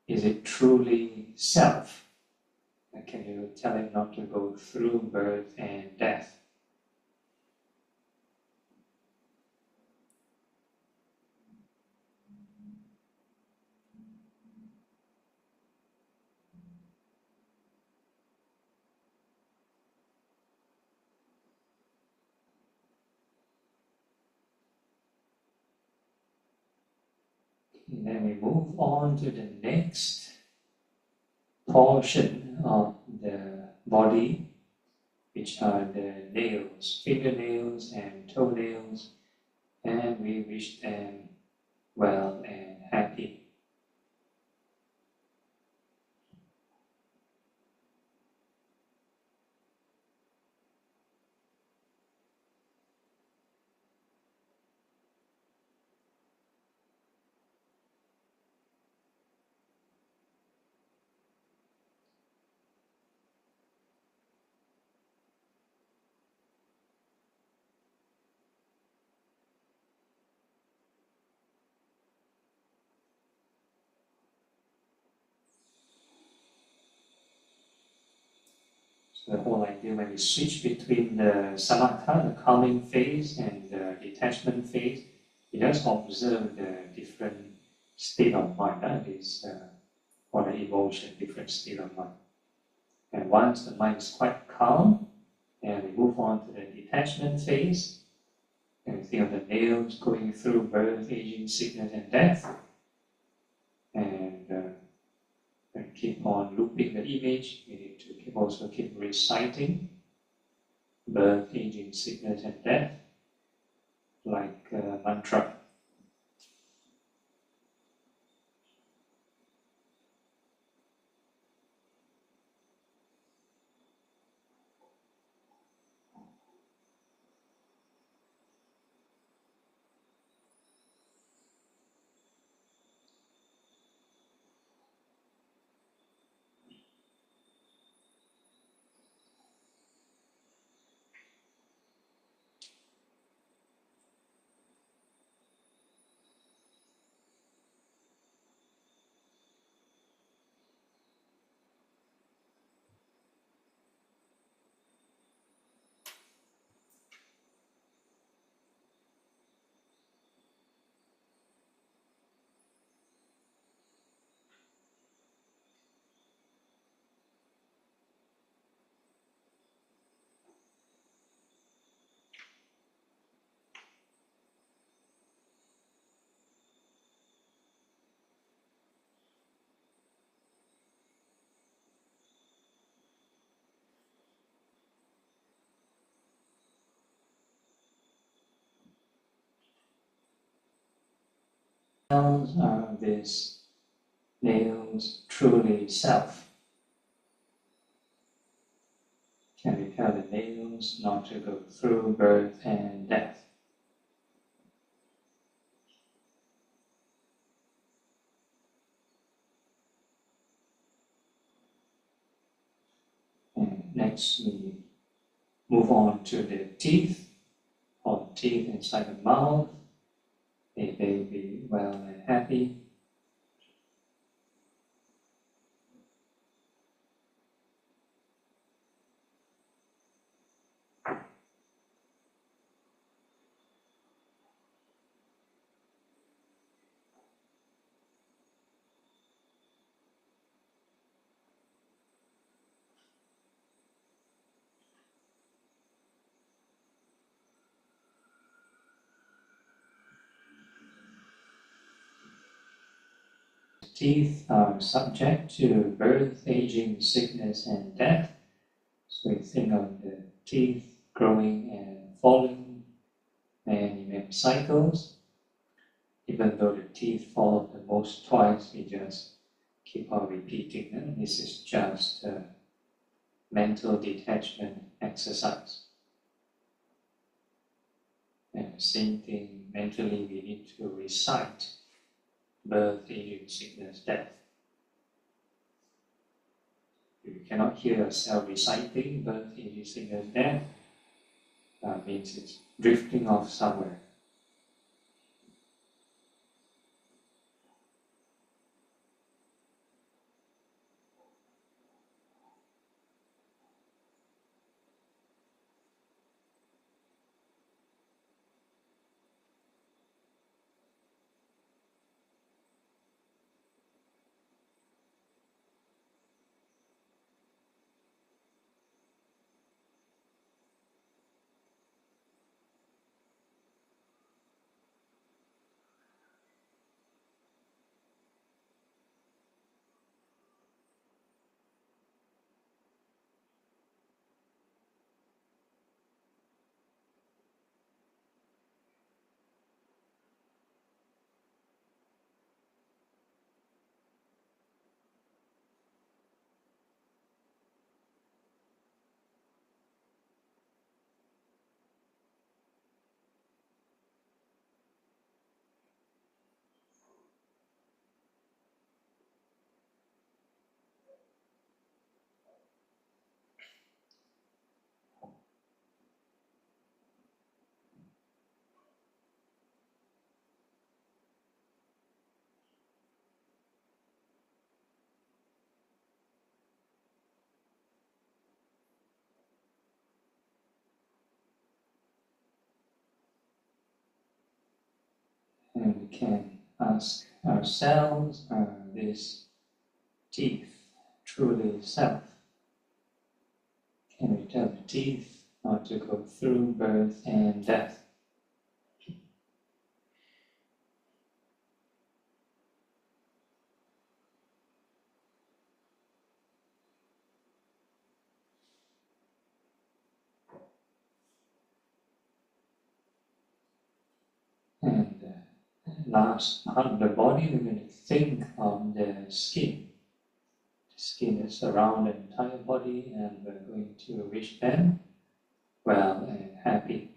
is it truly self? And can you tell it not to go through birth and death? And then we move on to the next portion of the body, which are the nails, fingernails and toenails, and we wish them well and happy. So the whole idea when we switch between the samatha, the calming phase, and the detachment phase, we just observe the different state of mind, or the emotion, different state of mind. And once the mind is quite calm, and we move on to the detachment phase, and we think of the nails going through birth, aging, sickness, and death, and keep on looping the image. We need to also keep reciting birth, aging, sickness, and death, like a mantra. Nails are these nails truly self? Can we tell the nails not to go through birth and death? And next we move on to the teeth, or teeth inside the mouth. May they be well and happy. Teeth are subject to birth, aging, sickness, and death. So we think of the teeth growing and falling, many, many cycles. Even though the teeth fall the most twice, we just keep on repeating. This is just a mental detachment exercise. And the same thing, mentally we need to recite birth, aging, sickness, death. If you cannot hear yourself reciting birth, aging, sickness, death, that means it's drifting off somewhere. And we can ask ourselves, are these teeth truly self? Can we tell the teeth not to go through birth and death? And last part of the body, we're going to think of the skin. The skin is around the entire body, and we're going to wish them well and happy.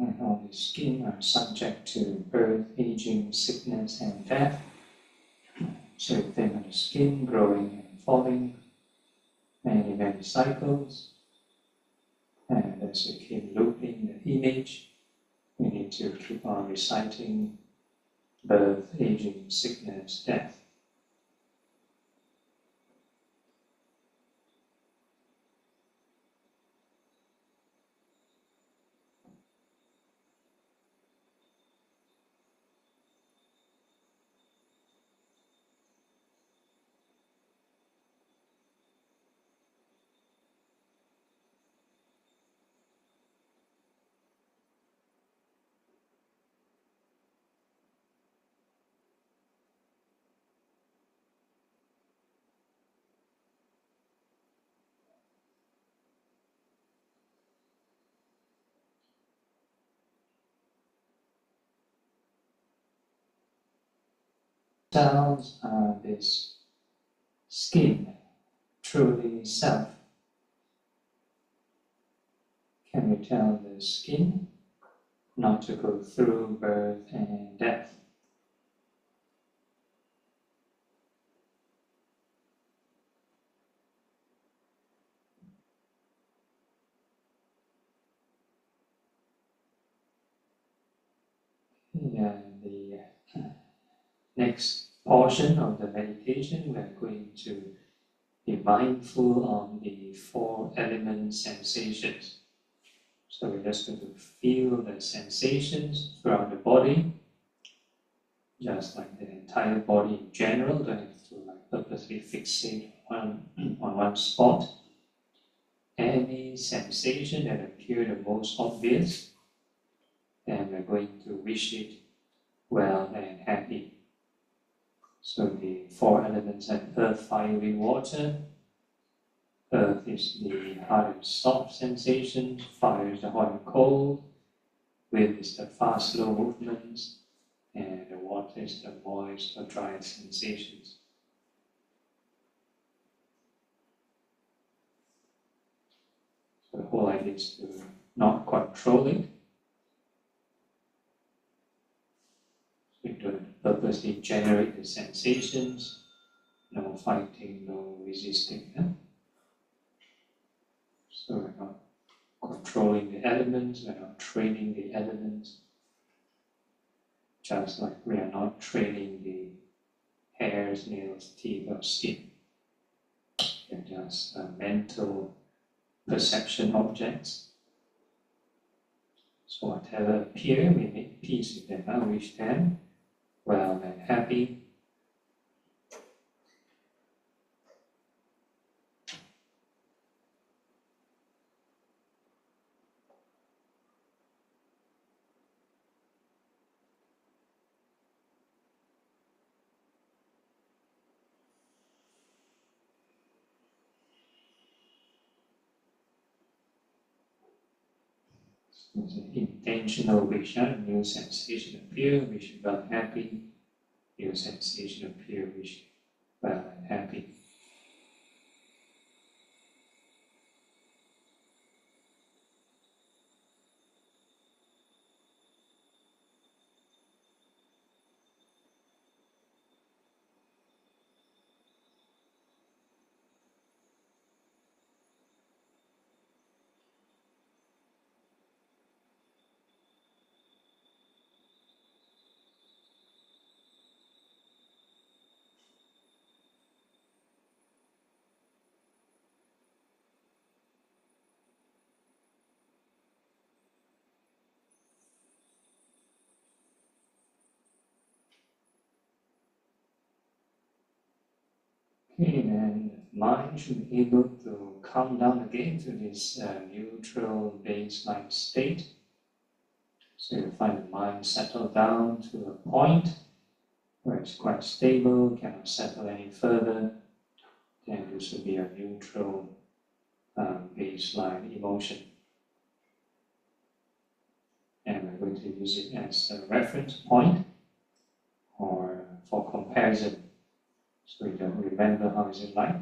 And all the skin are subject to birth, aging, sickness, and death. So you think of the skin growing and falling, many cycles. And as we keep looping the image, we need to keep on reciting birth, aging, sickness, death. Cells are this skin, truly self. Can we tell the skin not to go through birth and death? And the next portion of the meditation, we're going to be mindful of the 4 element sensations. So we're just going to feel the sensations throughout the body, just like the entire body in general. Don't have to purposely fixate on one spot. Any sensation that appears the most obvious, and we're going to wish it well and happy. So the 4 elements are earth, fire, wind, water. Earth is the hard and soft sensations, fire is the hot and cold, wind is the fast, slow movements, and the water is the moist or dry sensations. So the whole idea is to not control it. We don't purposely generate the sensations, no fighting, no resisting. So we're not controlling the elements, we're not training the elements, just like we are not training the hairs, nails, teeth, or skin. They're just mental perception objects. So whatever appear, we make peace with them. I wish them well and happy. It's an intentional wish. New sensation appear, wish well happy. New sensation appear, wish well and happy. Okay, then mind should be able to calm down again to this neutral baseline state. So you find the mind settle down to a point where it's quite stable, cannot settle any further. Then this will be a neutral baseline emotion. And we're going to use it as a reference point or for comparison. So we don't remember how is it like.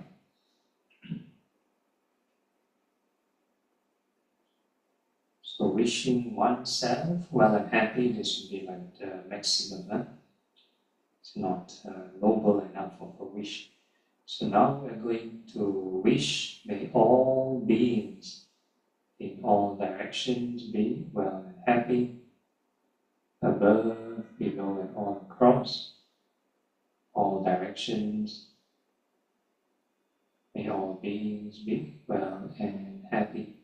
So wishing oneself well and happy, this would be like the maximum. Huh? It's not noble enough of a wish. So now we're going to wish may all beings in all directions be well and happy, above, below, and all across, all directions. May all beings be well and happy.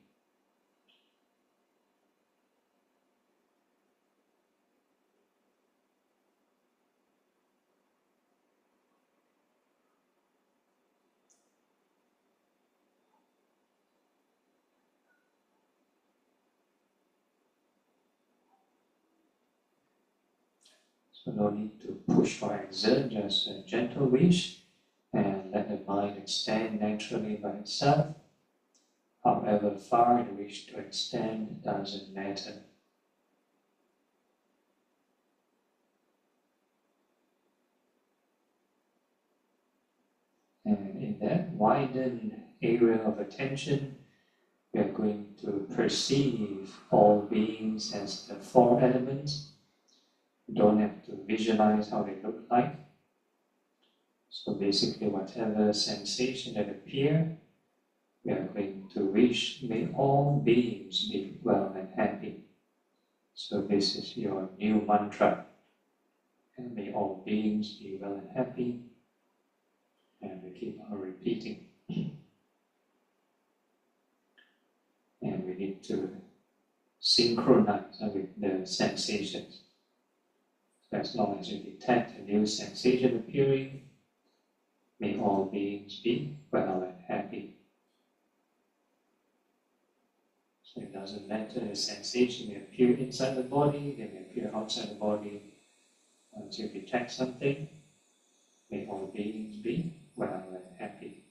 So no need to push or exert, just a gentle wish and let the mind extend naturally by itself. However far the wish to extend doesn't matter. And in that widened area of attention, we are going to perceive all beings as the four elements. You don't have to visualize how they look like. So basically whatever sensation that appear, we are going to wish may all beings be well and happy. So this is your new mantra. And may all beings be well and happy. And we keep on repeating. And we need to synchronize with the sensations. So as long as you detect a new sensation appearing, may all beings be well and happy. So it doesn't matter, the sensation may appear inside the body, they may appear outside the body. Once you detect something, may all beings be well and happy.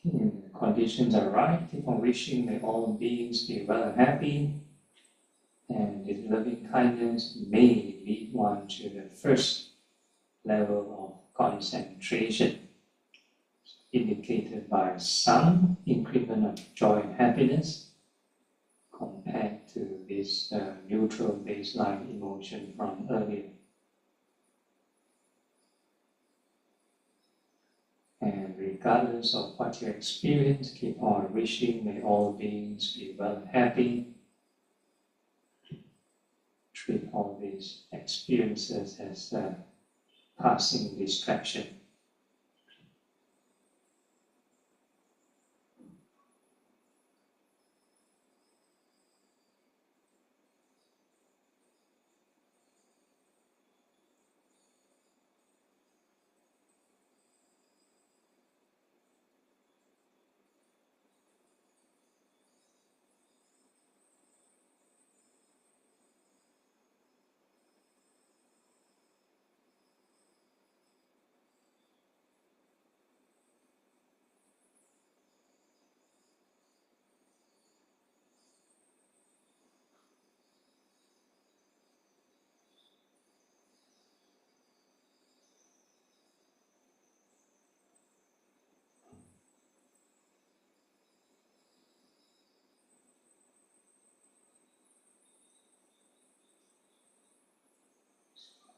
The conditions are right, keep on wishing may all beings be well and happy, and this loving kindness may lead one to the first level of concentration, indicated by some increment of joy and happiness compared to this neutral baseline emotion from earlier. And regardless of what you experience, keep on wishing may all beings be well and happy. Treat all these experiences as passing distraction.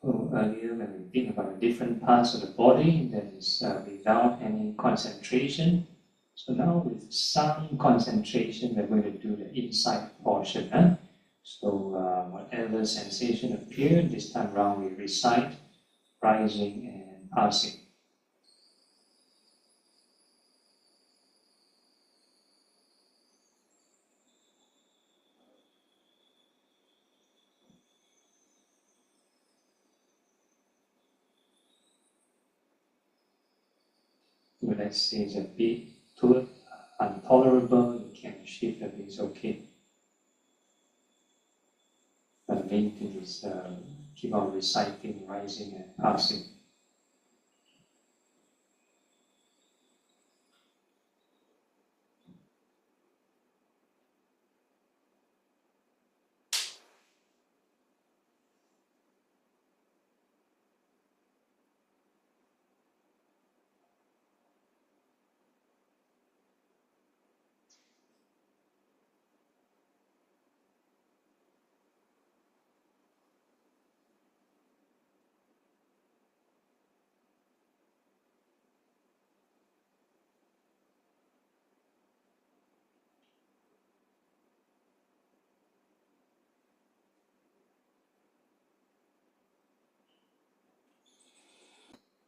earlier when we think about different parts of the body, that is without any concentration. So now with some concentration, we're going to do the inside portion. So whatever sensation appears, this time around we recite, rising and passing. So let's say it's a bit too intolerable, you can shift a bit, it's okay. But the main thing is keep on reciting, rising and passing.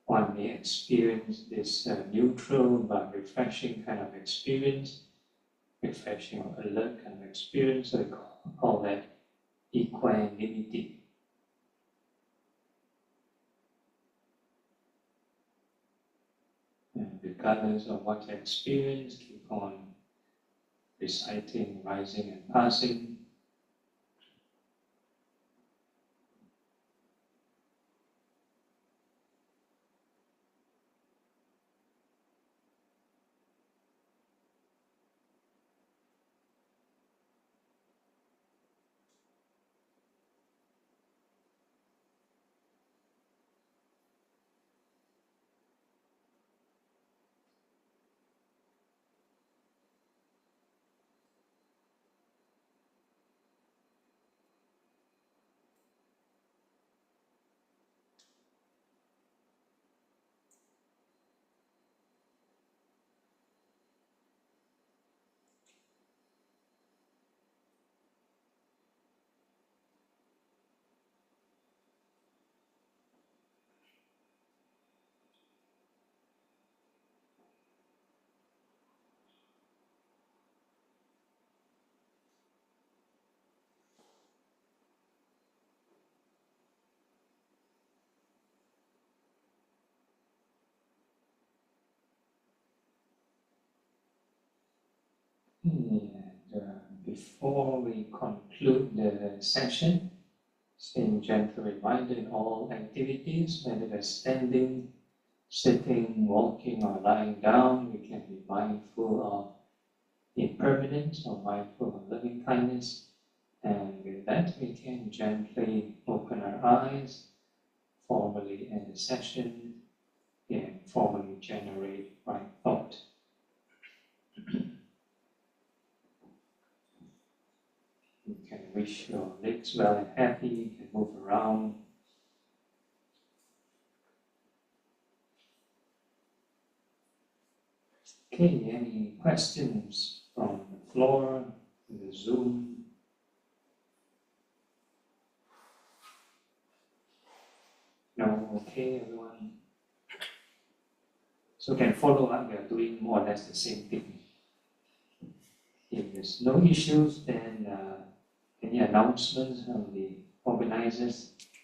One may experience this neutral but refreshing kind of experience, refreshing or alert kind of experience, so we call that equanimity. And regardless of what you experience, keep on reciting, rising and passing. And before we conclude the session, same gentle reminder in all activities, whether they're standing, sitting, walking, or lying down, we can be mindful of impermanence or mindful of loving kindness. And with that, we can gently open our eyes, formally end the session, and formally generate right thought. You can wish your legs well and happy, you can move around. Okay, any questions from the floor, the Zoom? No, okay, everyone. So can follow up, we are doing more or less the same thing. If there's no issues, then any announcements from the organizers?